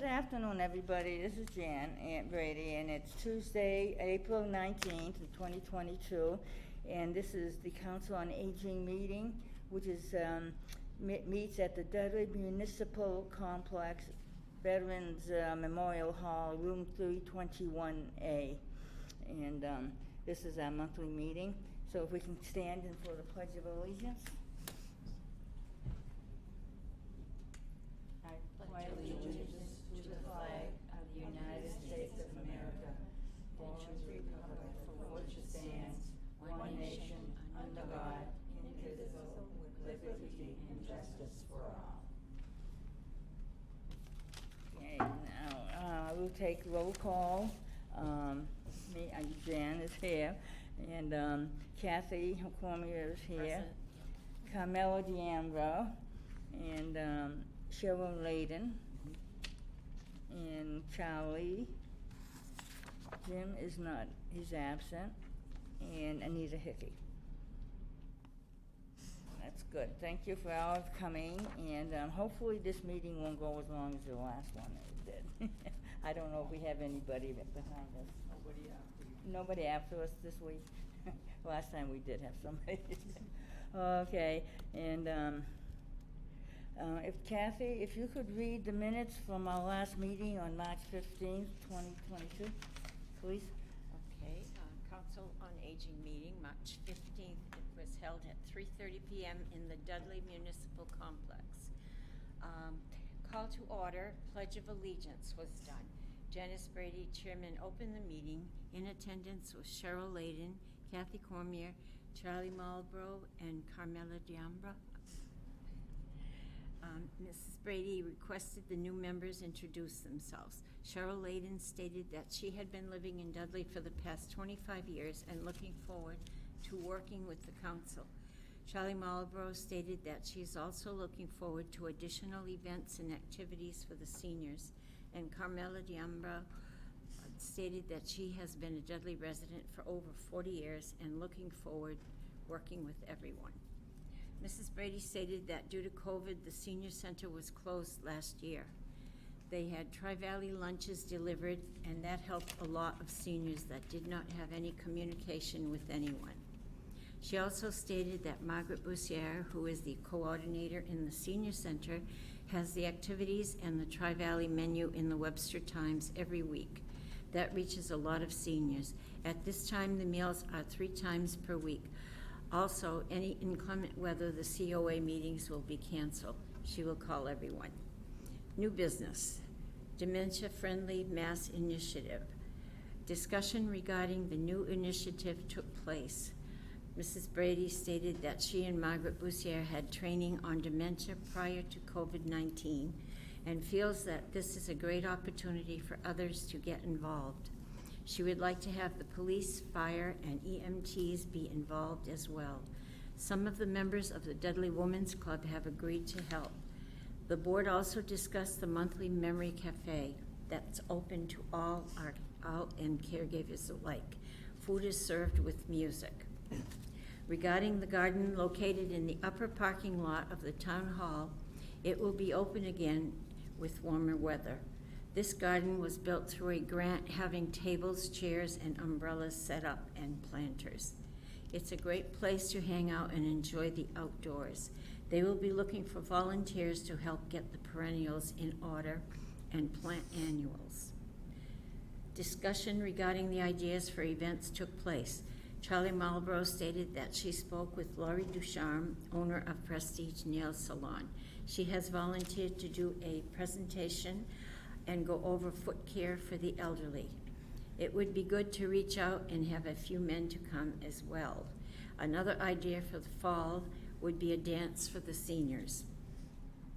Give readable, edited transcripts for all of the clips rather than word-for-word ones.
Good afternoon, everybody. This is Jan, Aunt Brady, and it's Tuesday, April 19th, 2022, and this is the Council on Aging meeting, which is meets at the Dudley Municipal Complex, Veterans Memorial Hall, room 321A, and this is our monthly meeting. So if we can stand in for the Pledge of Allegiance. I pledge allegiance to the flag of the United States of America, and to the republic for which it stands, one nation, under God, indivisible, with liberty and justice for all. Okay, now we'll take roll call. Jan is here, and Kathy Cormier is here. Present. Carmela D'Ambro, and Cheryl Layden, and Charlie. Jim is not, he's absent, and Anita Hickey. That's good. Thank you for all coming, and hopefully this meeting won't go as long as the last one did. I don't know if we have anybody behind us. Nobody after us this week. Last time we did have somebody. Okay, and if Kathy, if you could read the minutes from our last meeting on March 15th, 2022, please. Okay, Council on Aging meeting, March 15th. It was held at 3:30 p.m. in the Dudley Municipal Complex. Call to order, Pledge of Allegiance was done. Janice Brady, Chairman, opened the meeting. In attendance was Cheryl Layden, Kathy Cormier, Charlie Marlborough, and Carmela D'Ambro. Mrs. Brady requested the new members introduce themselves. Cheryl Layden stated that she had been living in Dudley for the past 25 years and looking forward to working with the council. Charlie Marlborough stated that she is also looking forward to additional events and activities for the seniors. And Carmela D'Ambro stated that she has been a Dudley resident for over 40 years and looking forward working with everyone. Mrs. Brady stated that due to COVID, the senior center was closed last year. They had Tri-Valley lunches delivered, and that helped a lot of seniors that did not have any communication with anyone. She also stated that Margaret Bussiere, who is the coordinator in the senior center, has the activities and the Tri-Valley menu in the Webster Times every week. That reaches a lot of seniors. At this time, the meals are 3 times per week. Also, any inclement weather, the COA meetings will be canceled. She will call everyone. New business, Dementia-Friendly Mass Initiative. Discussion regarding the new initiative took place. Mrs. Brady stated that she and Margaret Bussiere had training on dementia prior to COVID-19 and feels that this is a great opportunity for others to get involved. She would like to have the police, fire, and EMTs be involved as well. Some of the members of the Dudley Women's Club have agreed to help. The board also discussed the monthly memory cafe that's open to all and caregivers alike. Food is served with music. Regarding the garden located in the upper parking lot of the town hall, it will be open again with warmer weather. This garden was built through a grant having tables, chairs, and umbrellas set up and planters. It's a great place to hang out and enjoy the outdoors. They will be looking for volunteers to help get the perennials in order and plant annuals. Discussion regarding the ideas for events took place. Charlie Marlborough stated that she spoke with Laurie Ducharme, owner of Prestige Nail Salon. She has volunteered to do a presentation and go over foot care for the elderly. It would be good to reach out and have a few men to come as well. Another idea for the fall would be a dance for the seniors.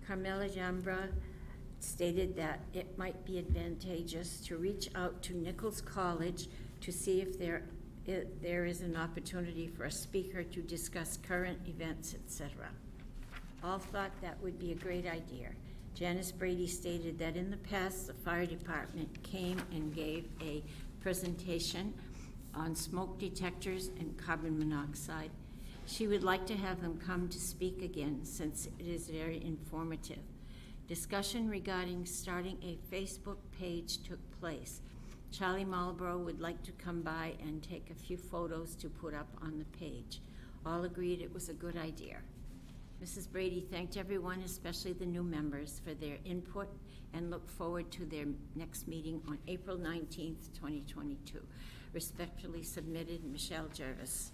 Carmela D'Ambro stated that it might be advantageous to reach out to Nichols College to see if there is an opportunity for a speaker to discuss current events, etc. All thought that would be a great idea. Janice Brady stated that in the past, the fire department came and gave a presentation on smoke detectors and carbon monoxide. She would like to have them come to speak again since it is very informative. Discussion regarding starting a Facebook page took place. Charlie Marlborough would like to come by and take a few photos to put up on the page. All agreed it was a good idea. Mrs. Brady thanked everyone, especially the new members, for their input and looked forward to their next meeting on April 19th, 2022. Respectfully submitted, Michelle Jervis.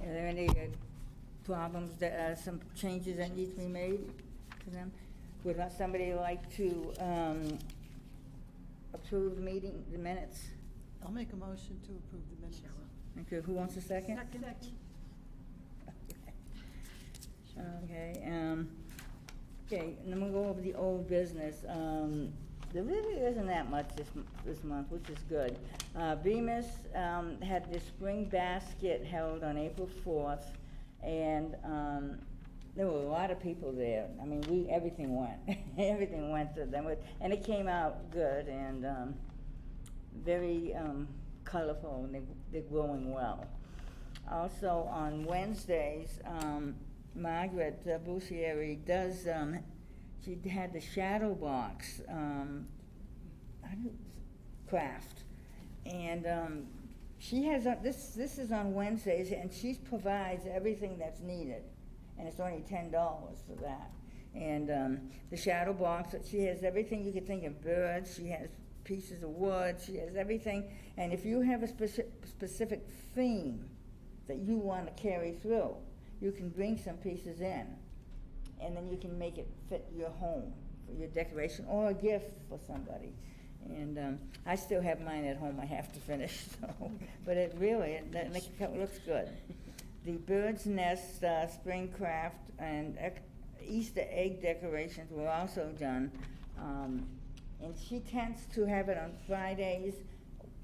Are there any problems, some changes that need to be made to them? Would somebody like to approve the meeting, the minutes? I'll make a motion to approve the minutes. Okay, who wants a second? Second. Okay, okay, and then we'll go over the old business. There really isn't that much this month, which is good. Bemis had the spring basket held on April 4th, and there were a lot of people there. I mean, everything went. Everything went to them, and it came out good and very colorful, and they're growing well. Also, on Wednesdays, Margaret Bussieri does, she had the shadow box craft, and she has, this is on Wednesdays, and she provides everything that's needed, and it's only $10 for that. And the shadow box, she has everything you could think of, birds, she has pieces of wood, she has everything, and if you have a specific theme that you want to carry through, you can bring some pieces in, and then you can make it fit your home, for your decoration, or a gift for somebody. And I still have mine at home I have to finish, so, but it looks good. The bird's nest, spring craft, and Easter egg decorations were also done. And she tends to have it on Fridays,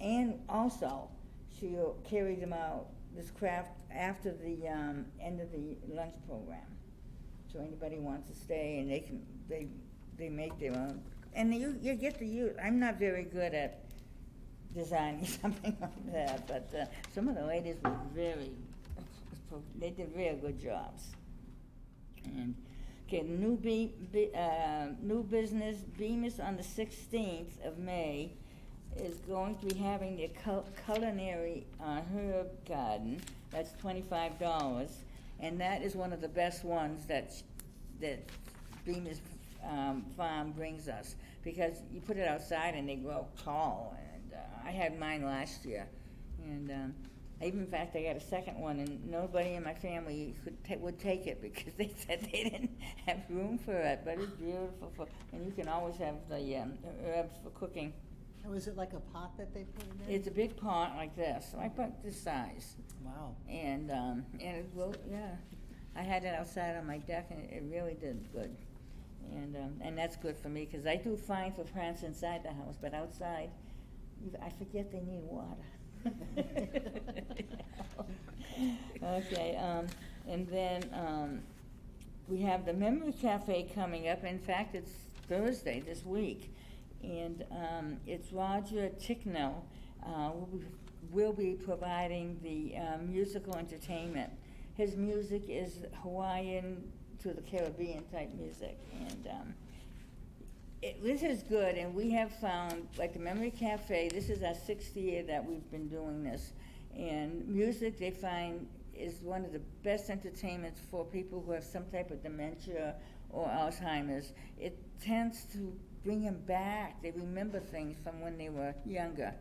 and also she'll carry them out, this craft, after the end of the lunch program. So anybody wants to stay, and they make their own. And you get to use, I'm not very good at designing something like that, but some of the ladies were they did real good jobs. And okay, new business, Bemis on the 16th of May is going to be having their culinary herb garden. That's $25, and that is one of the best ones that Bemis farm brings us, because you put it outside and they grow tall. And I had mine last year, and in fact, I got a second one, and nobody in my family would take it because they said they didn't have room for it. But it's beautiful, and you can always have the herbs for cooking. And was it like a pot that they put it in? It's a big pot like this, like about this size. Wow. And it will, yeah. I had it outside on my deck, and it really did good. And that's good for me, because I do fine for plants inside the house, but outside, I forget they need water. Okay, and then we have the Memory Cafe coming up. In fact, it's Thursday this week, and it's Roger Ticknell will be providing the musical entertainment. His music is Hawaiian to the Caribbean type music, and this is good. And we have found, like the Memory Cafe, this is our 6th year that we've been doing this, and music they find is one of the best entertainments for people who have some type of dementia or Alzheimer's. It tends to bring them back. They remember things from when they were younger,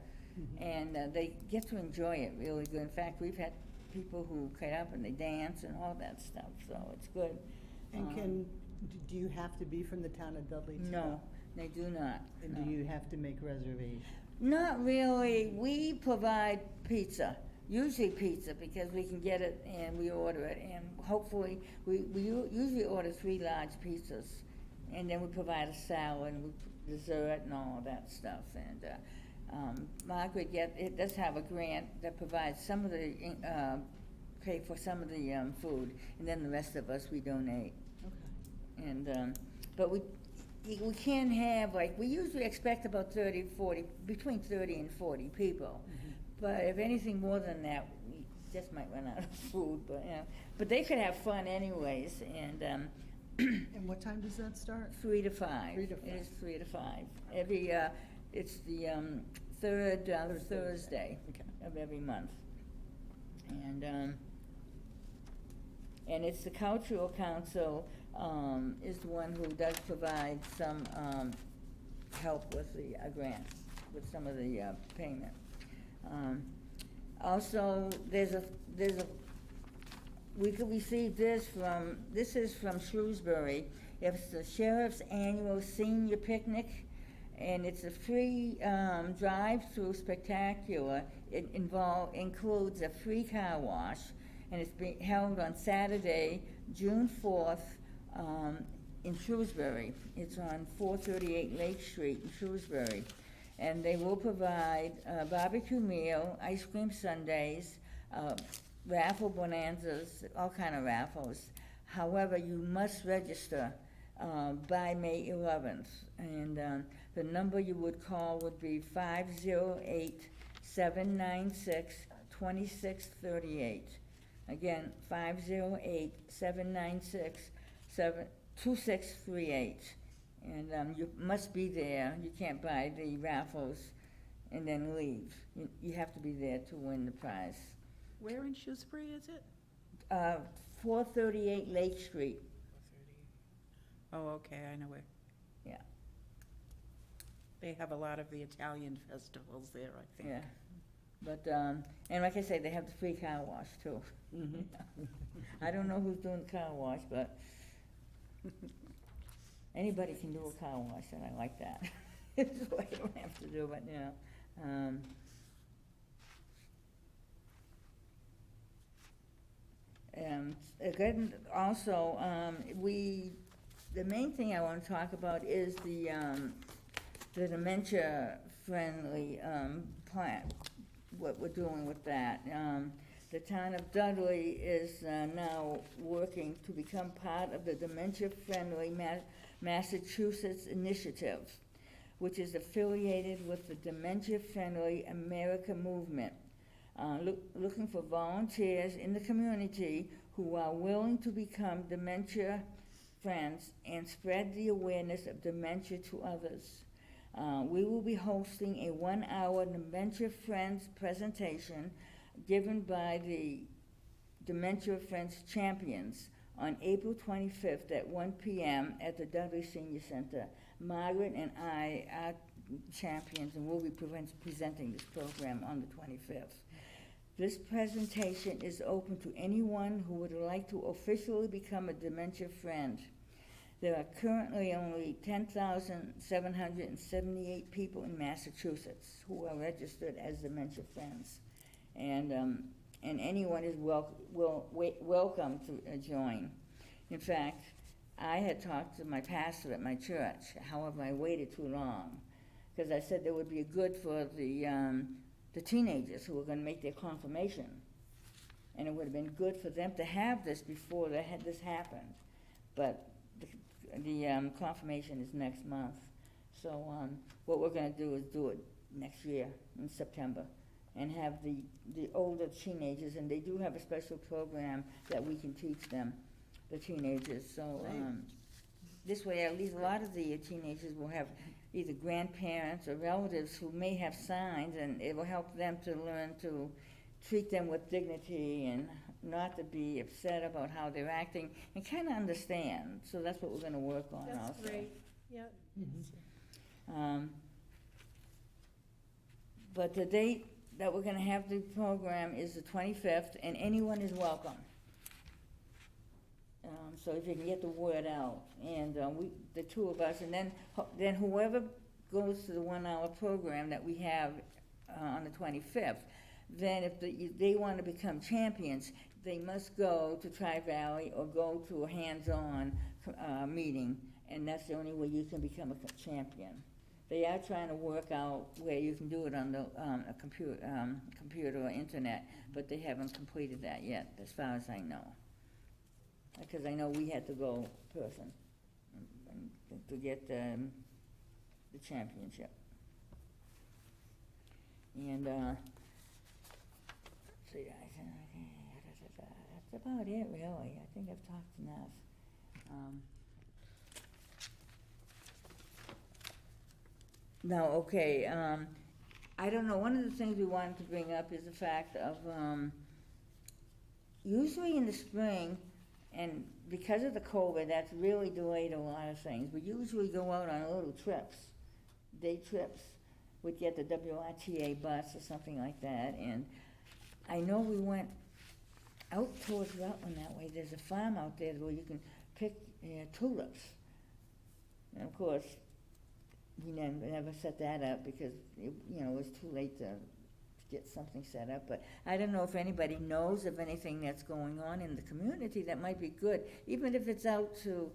and they get to enjoy it really good. In fact, we've had people who get up and they dance and all that stuff, so it's good. And do you have to be from the town of Dudley to No, go? they do not. And No. do you have to make reservations? Not really. We provide pizza, usually pizza, because we can get it and we order it, and hopefully we usually order 3 large pizzas, and then we provide a salad and dessert and all of that stuff. And Margaret it does have a grant that provides some of the pay for some of the food, and then the rest of us we donate. Okay. And but we can't have, like, we usually expect about 30, 40, between 30 and 40 people. But if anything more than that, we just might run out of food. But but they could have fun anyways. And And what time does that start? 3 to 5. 3 to It is 5. 3 to 5. Every, it's the third Thursday Okay. of every month. And it's the Cultural Council is the one who does provide some help with the grants, with some of the payment. Also, we could receive this is from Shrewsbury. It's the Sheriff's Annual Senior Picnic, and it's a free drive-through spectacular. It includes a free car wash, and it's being held on Saturday, June 4th, in Shrewsbury. It's on 438 Lake Street in Shrewsbury. And they will provide a barbecue meal, ice cream sundaes, raffle bonanzas, all kind of raffles. However, you must register by May 11th. And the number you would call would be 508-796-2638. Again, 508-796-2638. And you must be there. You can't buy the raffles and then leave. You have to be there to win the prize. Where in Shrewsbury is it? 438 Lake Street. 4:30. Oh, okay, I know where. Yeah. They have a lot of the Italian festivals there, I think. Yeah. But, and like I say, they have the free car wash too. Mhm. I don't know who's doing the car wash, but anybody can do a car wash, and I like that. So I don't have to do it, you know. Again, also, the main thing I want to talk about is the dementia-friendly plan, what we're doing with that. The town of Dudley is now working to become part of the dementia-friendly Massachusetts initiative, which is affiliated with the Dementia-Friendly America movement. Looking for volunteers in the community who are willing to become dementia friends and spread the awareness of dementia to others. We will be hosting a 1-hour Dementia Friends presentation given by the Dementia Friends champions on April 25th at 1 p.m. at the Dudley Senior Center. Margaret and I are champions, and we'll be presenting this program on the 25th. This presentation is open to anyone who would like to officially become a dementia friend. There are currently only 10,778 people in Massachusetts who are registered as dementia friends. And anyone is welcome to join. In fact, I had talked to my pastor at my church. However, I waited too long because I said that would be good for the teenagers who were going to make their confirmation, and it would have been good for them to have this before this happened. But the confirmation is next month, so what we're going to do is do it next year in September, and have the older teenagers, and they do have a special program that we can teach them, the teenagers. So this way, at least a lot of the teenagers will have either grandparents or relatives who may have signs, and it will help them to learn to treat them with dignity and not to be upset about how they're acting, and kind of understand. So that's what we're going to work on also. That's great, yeah. But the date that we're going to have the program is the 25th, and anyone is welcome. So if you can get the word out, and the two of us, and then whoever goes to the 1-hour program that we have on the 25th, then if they want to become champions, they must go to Tri-Valley or go to a hands-on meeting, and that's the only way you can become a champion. They are trying to work out where you can do it on the a computer or internet, but they haven't completed that yet, as far as I know. Because I know we had to go person to get the championship. And see, that's about it, really. I think I've talked enough. Now, okay, I don't know, one of the things we wanted to bring up is the fact of, usually in the spring, and because of the COVID, that's really delayed a lot of things. We usually go out on little trips, day trips. We'd get the WRTA bus or something like that, and I know we went out towards Rutland that way. There's a farm out there where you can pick tulips. And of course, we never set that up because, it was too late to get something set up. But I don't know if anybody knows of anything that's going on in the community that might be good, even if it's out to,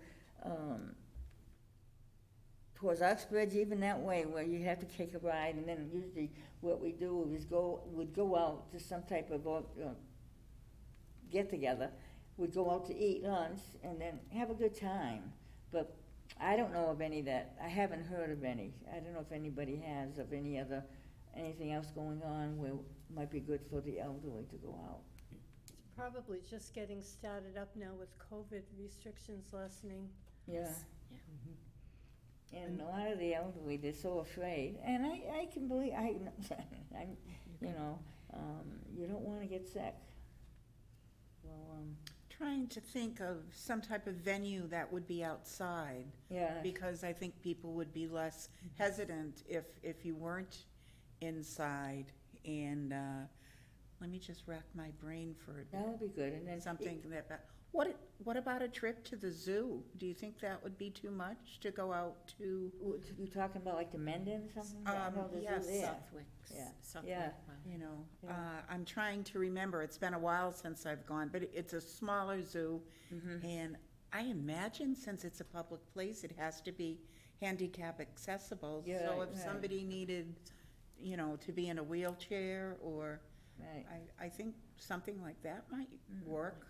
towards Uxbridge, even that way, where you have to take a ride, and then usually what we do is we'd go out to some type of get-together. We'd go out to eat lunch and then have a good time. But I don't know of any I haven't heard of any. I don't know if anybody has of anything else going on where it might be good for the elderly to go out. It's probably just getting started up now with COVID restrictions lessening. Yeah. Yeah. And a lot of the elderly, they're so afraid, and I can believe, you don't wanna get sick. So, Trying to think of some type of venue that would be outside, yeah, because I think people would be less hesitant if you weren't inside. And let me just rack my brain for that would be good, and then. something that, what about a trip to the zoo? Do you think that would be too much to go out to? You talking about like the Mendon or something? No, the zoo yes. there. Southwick, Yeah. Southwick. Yeah. You know, Yeah. I'm trying to remember, it's been a while since I've gone, but it's a smaller zoo. Mhm. And I imagine since it's a public place, it has to be handicap accessible. Yeah, So if right. somebody needed, to be in a wheelchair, or, Right. I think something like that might work.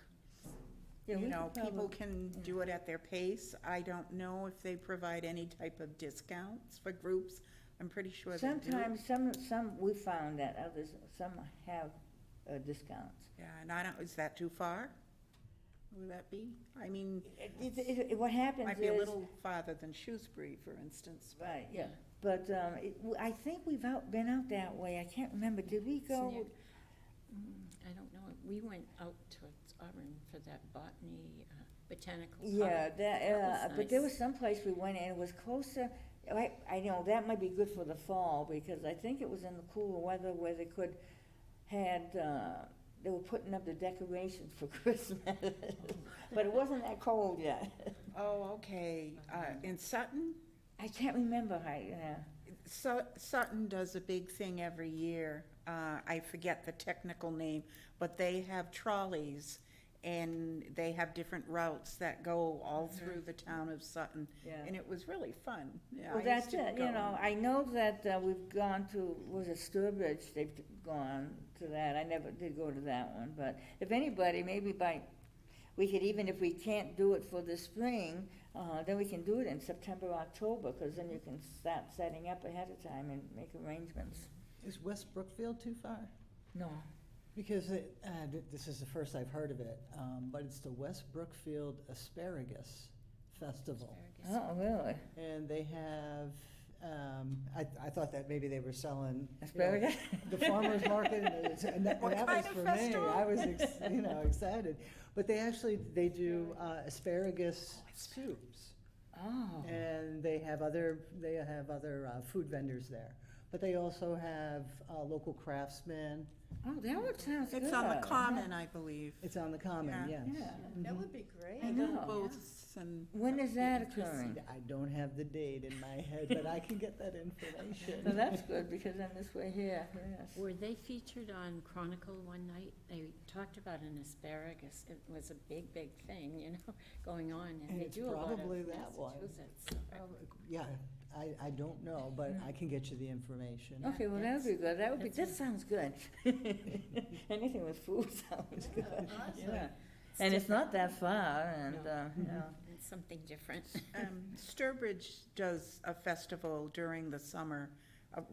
Yeah, we could People probably- can do it at their pace. I don't know if they provide any type of discounts for groups. I'm pretty sure they do. Sometimes, some, we found that others, some have discounts. Yeah, and I don't, is that too far? Would that be? I mean, What happens might be a is, little farther than Shrewsbury, for instance. right, yeah, but, I think we've been out that way, I can't remember, did we It's go? near- I don't know, we went out towards Auburn for that botany, botanical park. Yeah, That was but there nice. was some place we went and it was closer, I know, that might be good for the fall, because I think it was in the cooler weather where they they were putting up the decorations for Christmas, but it wasn't that cold yet. Oh, okay. In Sutton? I can't remember how, yeah. Sutton does a big thing every year. I forget the technical name, but they have trolleys, and they have different routes that go all through the town of Sutton. Yeah. And it was really fun. Yeah, Well, I that's used to it, go. I know that we've gone to, was it Sturbridge, they've gone to that, I never did go to that one, but if anybody, maybe we could, even if we can't do it for the spring, then we can do it in September, October, because then you can start setting up ahead of time and make arrangements. Is West Brookfield too far? No. Because this is the first I've heard of it, but it's the West Brookfield Asparagus Festival. Asparagus. Oh, really? And they have, I thought that maybe they were selling. Asparagus? The farmer's market, and that What was kind of for me. festival? I was, excited. But they do asparagus soups. Oh. And they have other food vendors there. But they also have local craftsmen. Oh, that would sound good. It's on the Common, I believe. It's on the Common, Yeah. yes. Yeah. That would be great. I Little know. booths and. When is that Interesting. occurring? I don't have the date in my head, but I can get that information. So that's good, because then this way here, yes. Were they featured on Chronicle one night? They talked about an asparagus. It was a big, big thing, going on, And and they it's do a lot of probably that one. Massachusetts. Yeah, I don't know, but I can get you the information. Okay, well, that would be good, that that's sounds good. Anything with food sounds good, awesome. yeah. And it's not that far, and, yeah. It's something different. Sturbridge does a festival during the summer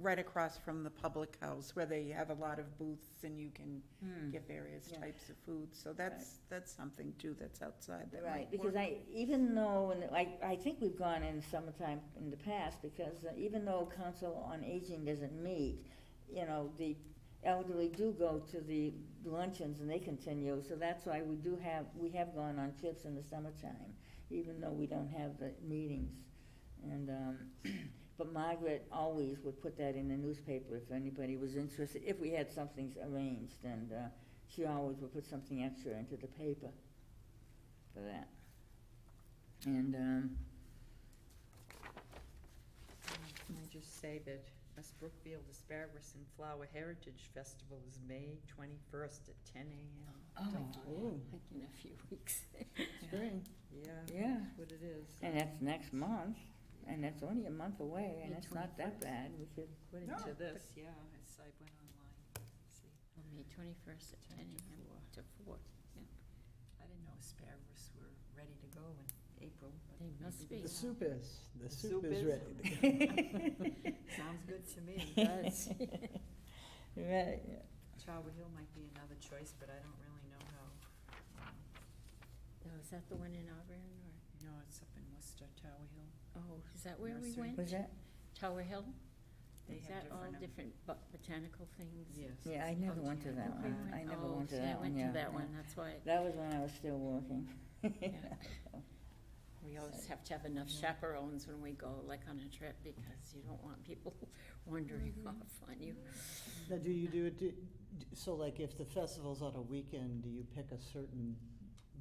right across from the public house where they have a lot of booths and you can Hmm. get various Yeah. types of food. So that's something too that's outside that Right, might because work. even though, and I think we've gone in summertime in the past, because even though Council on Aging doesn't meet, you know, the elderly do go to the luncheons and they continue, so that's why we have gone on trips in the summertime, even though we don't have the meetings. And, but Margaret always would put that in the newspaper if anybody was interested, if we had something arranged, and, she always would put something extra into the paper for that. And, Can I just say that West Brookfield Asparagus and Flower Heritage Festival is May 21st at 10 a.m. oh, Like in a few weeks. Great. Yeah, yeah, that's what it is. and that's next month, and that's only a month away, and May it's not that 21st. bad, we could, According No, to but- this, yeah, I went online, see. On May 21st at 10 a.m. to 4. I didn't know asparagus were ready to go in April, but They must maybe be. The soup is, the The soup soup is is? ready. sounds good to me. Does. right, yeah. Tower Hill might be another choice, but I don't really know how. Oh, is that the one in Auburn, or, No, it's up in Worcester, Tower Hill. oh, is that where we Nursery. went? Was that, Tower Hill? They Is have that all different, different botanical things? Yes. yeah, I never went to that Okay, one, I never oh, went to see, that I one, went yeah. to that yeah. one, that's why, That was when I was still working. we always have to have enough chaperones when we go, like on a trip, because you don't want people wandering off on you. Now, do you do it, so like if the festival's on a weekend, do you pick a certain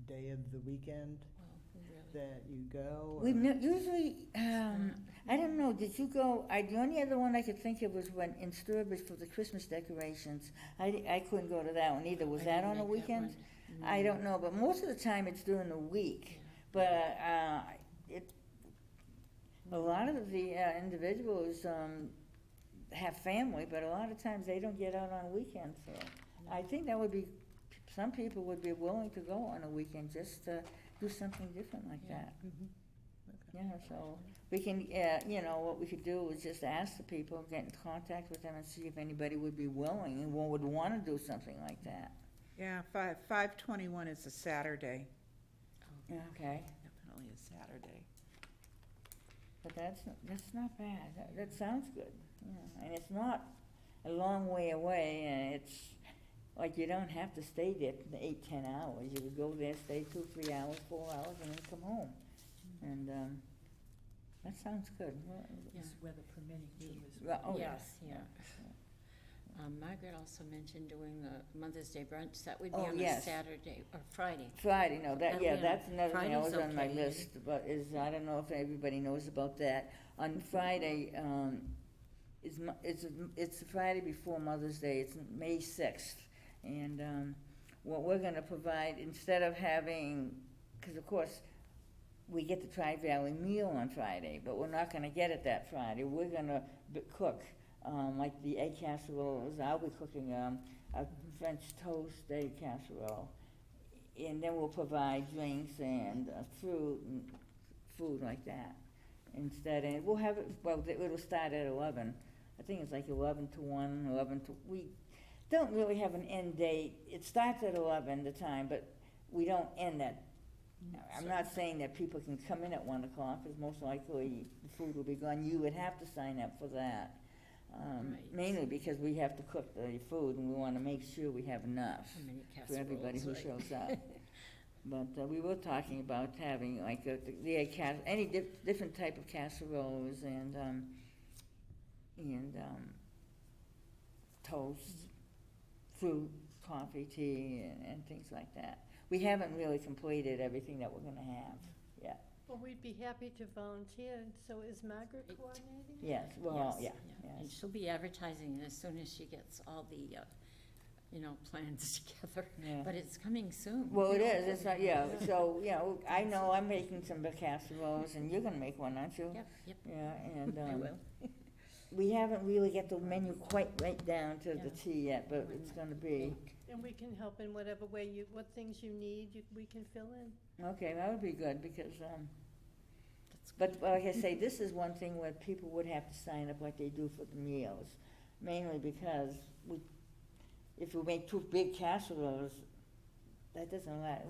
day of the weekend Well, really. that you go? We've or- usually, I don't know, did you go, the only other one I could think of was when, in Sturbridge for the Christmas decorations. I couldn't go to that one either, was I that didn't on a make that weekend? one. I No. don't know, but most of the time it's during the week. But, a lot of the individuals, have family, but a lot of times they don't get out on weekends, so. I think that would be, some people would be willing to go on a weekend just to do something different like Yeah. that. Mhm. Yeah, so we can, you know, what we could do is just ask the people, get in contact with them and see if anybody would be willing and would wanna do something like that. Yeah, 5/21 is a Saturday, Yeah, okay, definitely a Saturday. but that's not bad, that sounds good, yeah, and it's not a long way away, and it's, like, you don't have to stay there 8, 10 hours, you could go there, stay 2, 3 hours, 4 hours, and then come home. And, that sounds good. Yeah. It's weather permitting too, is Well, oh, yeah. Yes, yeah. Margaret also mentioned doing the Mother's Day brunch, that would be Oh, on a yes. Saturday or Friday. Friday, no, That'll yeah, be on- that's another thing that was Friday's on my okay. list, but I don't know if everybody knows about that. On Friday, it's the Friday before Mother's Day, it's May 6th. And, what we're gonna provide, instead of having, cause of course, we get the Tri-Valley meal on Friday, but we're not gonna get it that Friday, we're gonna cook, like the egg casseroles, I'll be cooking, a French toast egg casserole. And then we'll provide drinks and fruit and food like that instead. And we'll have it, well, it'll start at 11. I think it's like 11 to 1, 11 to, we don't really have an end date. It starts at 11, the time, but we don't end at, I'm not saying that people can come in at 1 o'clock, because most likely the food will be gone. You would have to sign up for that. Right. Mainly because we have to cook the food and we wanna make sure we have enough How many for everybody who casseroles, shows up. But we were talking about having like any different type of casseroles and toast, fruit, coffee, tea, and things like that. We haven't really completed everything that we're gonna have yet. Well, we'd be happy to volunteer, so is Margaret It- coordinating? Yes, well, yeah, And yes. she'll be advertising as soon as she gets all the, plans together. Yeah. But it's coming soon. Well, it is, it's not, yeah, so, I know I'm making some casseroles and you're gonna make one, aren't you? Yep, yep, Yeah, and, I will. we haven't really got the menu quite right down to the Yeah. T yet, but it's gonna be, And we can help in whatever way what things you need, we can fill in. okay, that would be good, because, That's But like I say, this is one thing where people would have to sign up like they do for the meals, mainly because if we make 2 big casseroles, that doesn't last,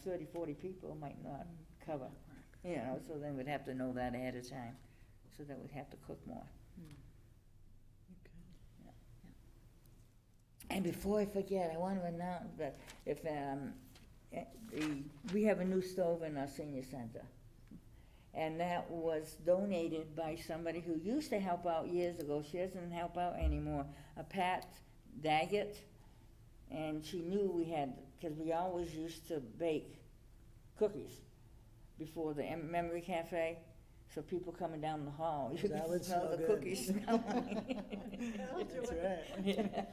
30, 40 people might not cover, so then we'd have to know that ahead of time, so that we'd have to cook more. And before I forget, I want to announce that if, we have a new stove in our senior center. And that was donated by somebody who used to help out years ago. She doesn't help out anymore. A Pat Daggett, and she knew we had, because we always used to bake cookies before the Memory Cafe. So people coming down the hall, you That could would smell smell the good. cookies smelling. That's right. Yeah.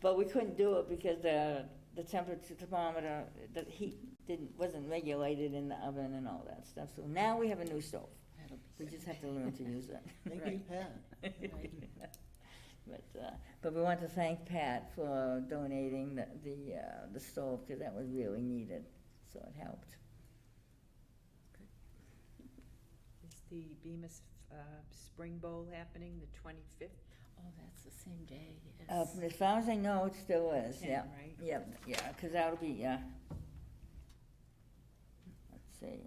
But we couldn't do it because the temperature thermometer, the heat wasn't regulated in the oven and all that stuff. So now we have a new stove. We just have to learn to use it. Thank you, Pat. But we want to thank Pat for donating the stove, because that was really needed, so it helped. Is the Bemis Spring Bowl happening the 25th? Oh, that's the same day as. As far as I know, it still is, 10, yeah. right? Yeah, because that'll be, let's see,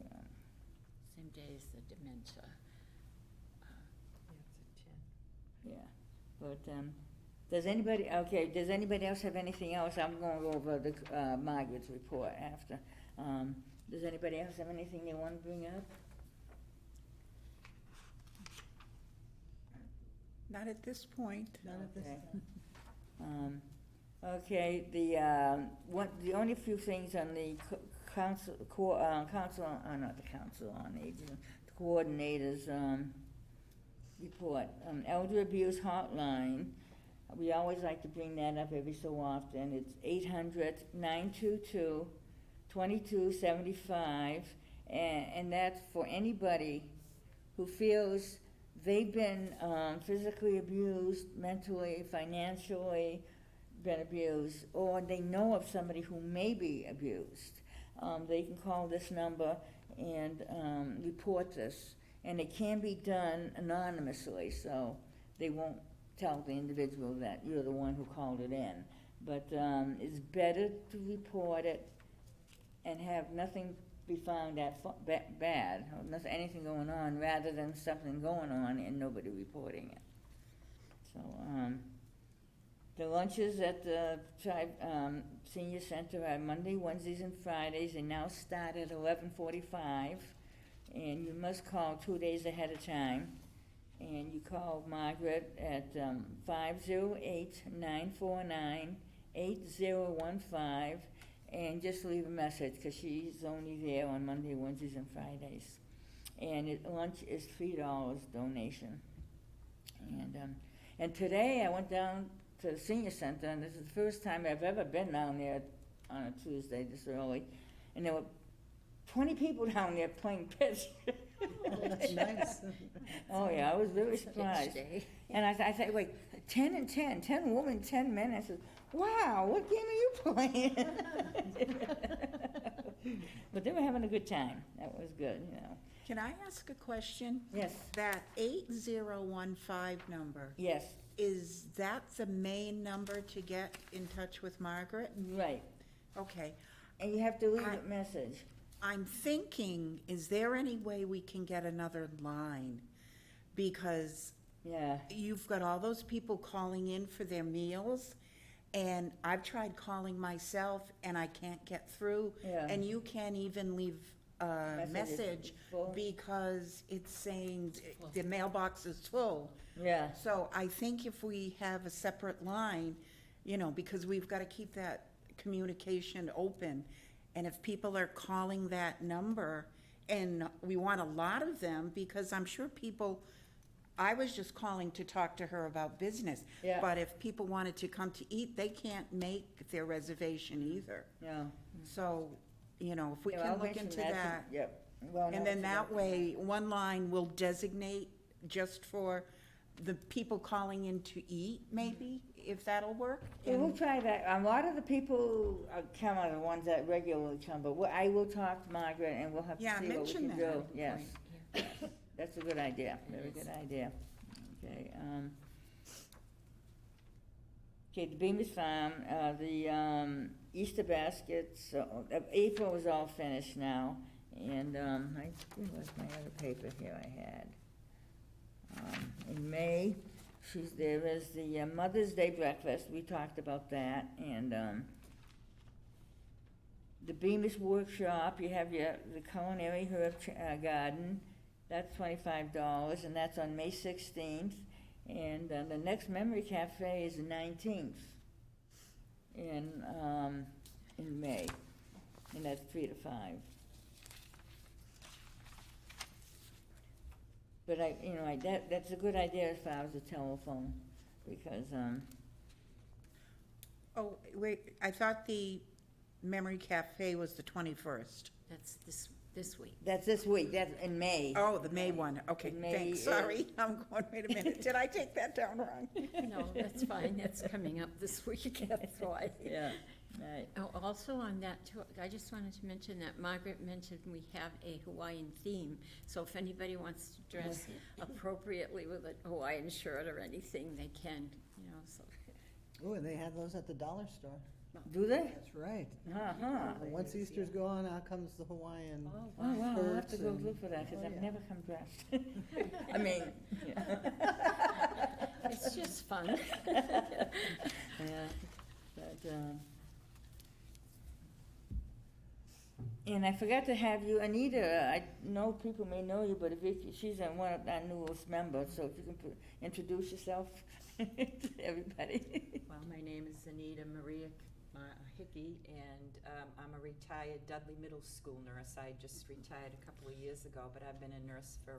Same day as the Dementia. Yeah, it's at 10. yeah. But, does anybody else have anything else? I'm going to go over the, Margaret's report after. Does anybody else have anything they want to bring up? Not at this point. Not at this Okay. time. Okay, the only few things on the council, not the council on aging, the coordinators, report, elder abuse hotline, we always like to bring that up every so often. It's 800-922-2275, and that's for anybody who feels they've been physically abused, mentally, financially been abused, or they know of somebody who may be abused. They can call this number and report this. And it can be done anonymously, so they won't tell the individual that you're the one who called it in. But it's better to report it and have nothing be found bad, or anything going on, rather than something going on and nobody reporting it. So, the lunches at the Senior Center are Monday, Wednesdays, and Fridays. They now start at 11:45, and you must call 2 days ahead of time. And you call Margaret at 508-949-8015, and just leave a message, because she's only there on Monday, Wednesdays, and Fridays. And lunch is $3 donation. And today I went down to the senior center, and this is the first time I've ever been down there on a Tuesday this early, and there were 20 people down there playing pitch. That's nice. Oh, yeah, I was really surprised. Day. And I said, wait, 10 and 10, 10 women, 10 men. I said, wow, what game are you playing? But they were having a good time. That was good, Can I ask a question? Yes, That 8015 number, yes, is that the main number to get in touch with Margaret? right. Okay. And you have to leave I- a message. I'm thinking, is there any way we can get another line? Because Yeah, you've got all those people calling in for their meals, and I've tried calling myself and I can't get through. Yeah. And you can't even leave a Messages message full. because it's saying full. the mailbox is full. yeah, So I think if we have a separate line, because we've got to keep that communication open. And if people are calling that number, and we want a lot of them, because I'm sure I was just calling to talk to her about business. Yeah. But if people wanted to come to eat, they can't make their reservation either. yeah. So, if we Yeah, I'll can look mention into to- that. Yep. Well, no, And then it's that about- way, one line will designate just for the people calling in to eat, maybe, if that'll work. Yeah, we'll And- try that. A lot of the people come are the ones that regularly come, but I will talk to Margaret and we'll have to Yeah, see what we mention can that. do. Yes. That's a good idea, very It good is. idea. Okay, okay, the Bemis Farm, the Easter baskets, April is all finished now, and where's my other paper here I had? In May, there is the Mother's Day breakfast, we talked about that, and the Bemis workshop, you have the culinary herb garden, that's $25, and that's on May 16th. And the next Memory Cafe is the 19th in May, and that's 3 to 5. But that's a good idea as far as the telephone, because, Oh, wait, I thought the Memory Cafe was the 21st. That's this week. that's this week, that's in May. Oh, the May one, okay, May thanks, is- sorry, I'm going, wait a minute, did I take that down wrong? No, that's fine, that's coming up this week, that's why. Yeah, right. Oh, also on that, too, I just wanted to mention that Margaret mentioned we have a Hawaiian theme, so if anybody wants to dress appropriately with a Hawaiian shirt or anything, they can, so. Oh, and they have those at the dollar store. Do they? That's right. Uh-huh. And once Easter's gone, out comes the Hawaiian. Oh, Oh, wow, I'll have to shirts go and- look for that, because Oh, I've yeah. never come dressed. I mean, It's just fun. yeah, but, and I forgot to have you, Anita, I know people may know you, but she's one of our newest members, so if you can introduce yourself to everybody. Well, my name is Anita Maria Hickey, and I'm a retired Dudley Middle School nurse. I just retired a couple of years ago, but I've been a nurse for,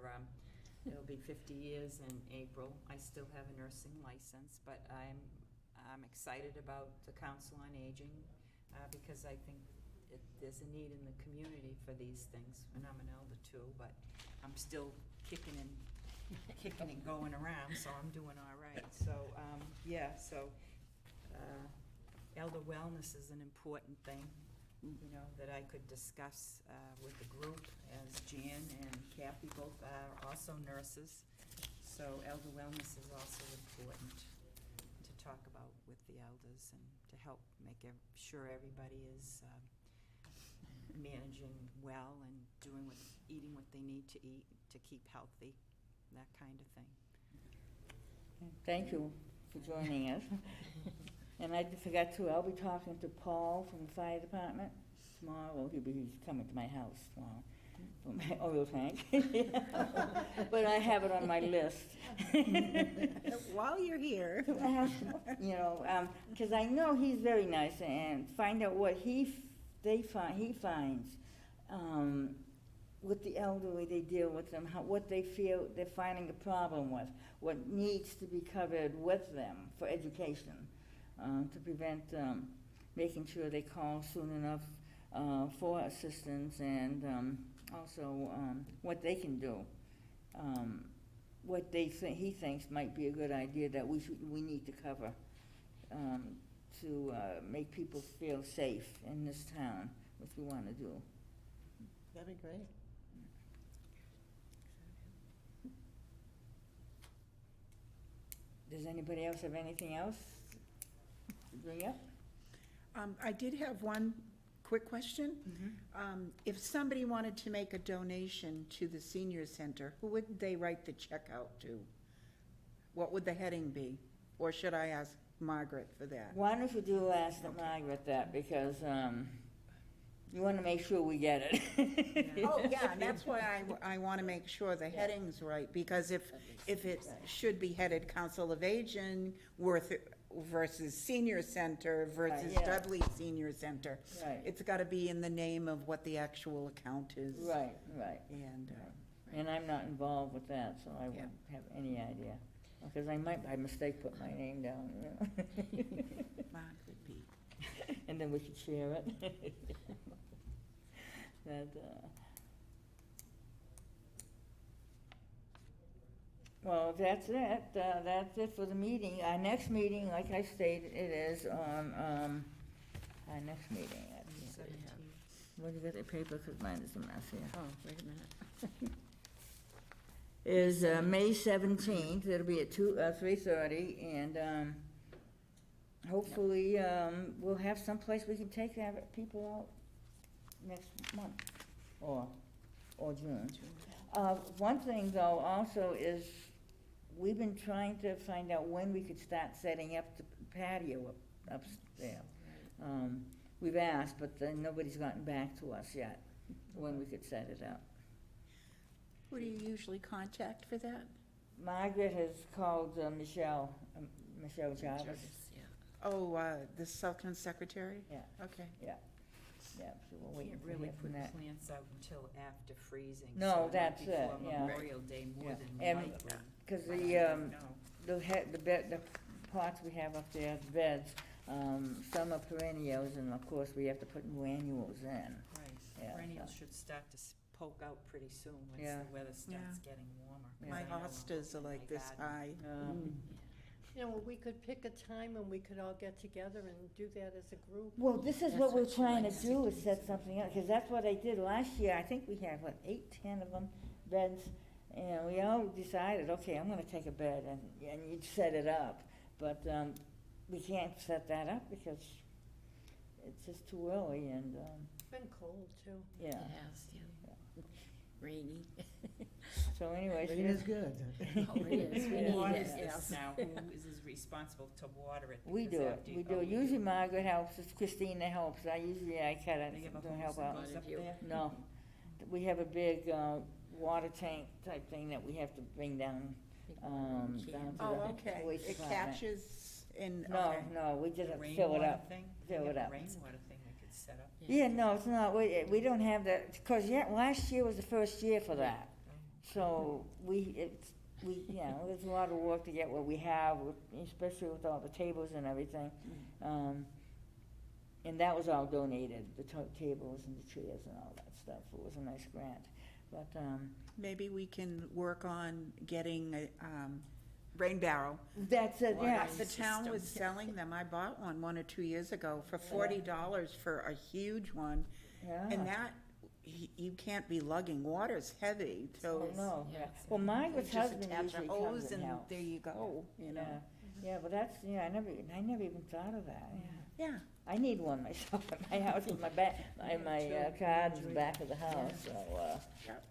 it'll be 50 years in April. I still have a nursing license, but I'm excited about the Council on Aging, because I think there's a need in the community for these things, and I'm an elder too, but I'm still kicking and going around, so I'm doing all right. So, elder wellness is an important thing, that I could discuss with the group, as Jan and Kathy both are also nurses. So elder wellness is also important to talk about with the elders and to help make sure everybody is managing well and eating what they need to eat to keep healthy, that kind of thing. Thank you for joining us. And I forgot to, I'll be talking to Paul from the fire department tomorrow. He's coming to my house tomorrow for my oil tank. But I have it on my list. While you're here. Because I know he's very nice, and find out what he finds with the elderly, they deal with them, what they feel they're finding a problem with, what needs to be covered with them for education, to prevent, making sure they call soon enough for assistance, and also what they can do, what he thinks might be a good idea that we need to cover, to make people feel safe in this town, which we want to do. That'd be great. Does anybody else have anything else to bring up? I did have one quick question. If somebody wanted to make a donation to the senior center, who would they write the check out to? What would the heading be? Or should I ask Margaret for that? Why don't you ask Margaret that, because you want to make sure we get it. Oh, yeah, and that's why I want to make sure the heading's right, because if it should be headed Council of Aging versus Senior Center versus yeah. Dudley Senior Center, Right. it's got to be in the name of what the actual account is. Right. And, And I'm not involved with that, so I Yeah. won't have any idea. Because I might by mistake put my name down, Margaret B. and then we could share it. That, well, that's it. That's it for the meeting. Our next meeting, like I stated, it is on, our next meeting. What do you got the paper, because mine is a mess here. Oh, wait a minute. is May 17th. It'll be at 3:30, and hopefully we'll have someplace we can take people out next month or June. One thing though also is we've been trying to find out when we could start setting up the patio upstairs. We've asked, but then nobody's gotten back to us yet when we could set it up. Who do you usually contact for that? Margaret has called Michelle Jarvis. Oh, the Sultan Secretary? Yeah. Okay. Yeah, so we're waiting Can't to really hear from put that. plants out until after freezing. No, so not that's it, before yeah. Memorial Day more Yeah. than And- likely. Because But I don't know. the pots we have up there, the beds, some are perennials, and of course, we have to put new annuals in. Right, Yeah, perennials so- should start to poke out pretty soon once Yeah. the weather starts getting warmer. Yeah. My I know I'm hostas are looking like at my this garden. high. You know, we could pick a time and we could all get together and do that as a group. Well, this is That's what we're what she trying to likes. do, is set something up, because that's what I did last year. I think we had, 8, 10 of them, beds, and we all decided, okay, I'm gonna take a bed, and you'd set it up. But, we can't set that up because it's just too early, and, It's been cold too. yeah. It has, yeah. Rainy. So anyways. Rain is good. Oh, it is, we Yeah. need What it, is yes. this now? Who is responsible to water it? We Because do it, after you- we do oh, it. Usually Margaret helps, it's Christina helps. I cut it, They have a don't hose help that out. goes up One of you. there? No, we have a big, water tank type thing that we have to bring down, down to Oh, the okay. waste It department. catches in, No, okay. no, we just The have to fill it rainwater up. thing? Fill We it have up. a rainwater thing we could set up. Yeah, no, it's not, we don't have that, because last year was the first year for that. So there's a lot of work to get what we have, especially with all the tables and everything. And that was all donated, the tables and the chairs and all that stuff. It was a nice grant. But, Maybe we can work on getting a rain barrel. that's it, yeah. The town was selling them. I bought one or 2 years ago for $40 for a huge one. Yeah. And that, you can't be lugging, water's heavy, so. Oh, no, Yeah, yeah. it's- Well, Margaret's Just husband attach a usually hose comes and and helps. there you go, you know. Yeah, but that's, I never even thought of that, yeah. Yeah, I need one myself at my house, with my garden's back of the house, so,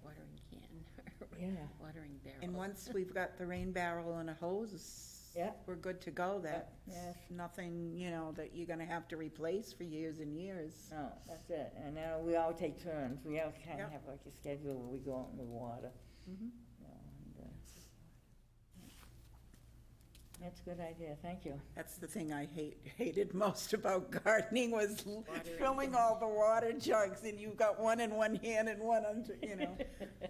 Watering can, yeah. watering barrel. and once we've got the rain barrel and a hose, Yeah. we're good to go. That's Yes. nothing, that you're gonna have to replace for years and years. No, that's it, and now we all take turns, we all kind Yep. of have like a schedule where we go out in the water, Mhm. that's a good idea, thank you. That's the thing I hated most about gardening was filling all the water jugs, and you've got one in one hand and one under,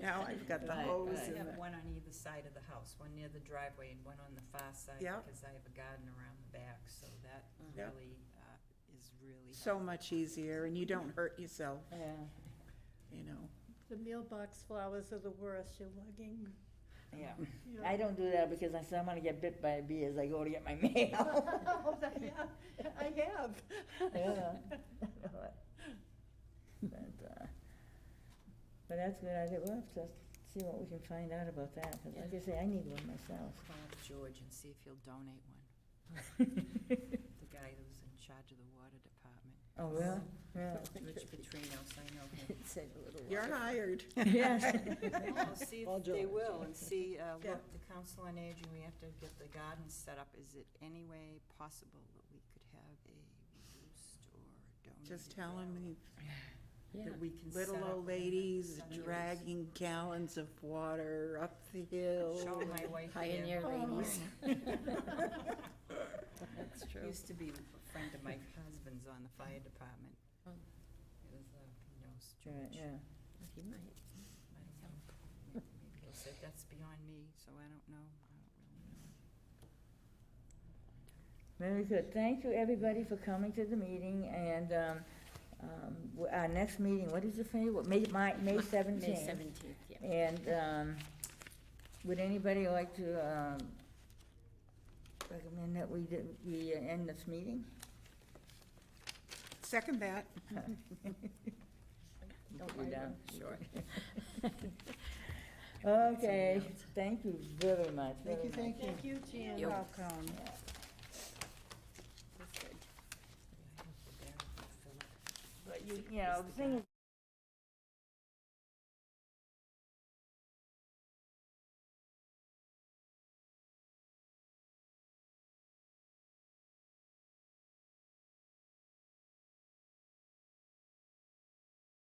Now I've got the Right, hose right. I and have the. one on either side of the house, one near the driveway and one on the far side. Yeah. Because I have a garden around the back, so that Yeah. really is really. So helpful. much easier, and you don't hurt yourself, Yeah, The mailbox flowers are the worst, you're lugging. yeah. you know. I don't do that because I said I'm gonna get bit by a bee as I go to get my mail. Oh, yeah, I have. Yeah. But that's a good idea, we'll have to see what we can find out about that, because like I say, I need one myself. Call up George and see if he'll donate one. The guy who's in charge of the water department. Oh, really? Yeah. Rich Petrinos, I know him. It said a little You're water. hired. Yes. We'll see Well, if they George. will, and see, Yeah. look, the Council on Aging, we have to get the garden set up. Is it any way possible that we could have a used or donated? Just tell him barrel Yeah. that we can set little up old within ladies Sundays? dragging gallons of water up the hill. Show my wife Pioneer here. ladies. That's true. Used to be a friend of my husband's on the fire department. Oh. It was, he knows Right, George. yeah. He might. I don't know. Maybe he'll say, that's beyond me, so I don't know. I don't really know. Very good. Thank you, everybody, for coming to the meeting, and, our next meeting, what is it for you? May 17th? May 17th, yeah. And, would anybody like to, recommend that we end this meeting? Second that. You're done. Sure. Okay, thank you very much. Thank you, very much. thank you. Thank you, Jan. You're Welcome. That's good. But you know, the thing is,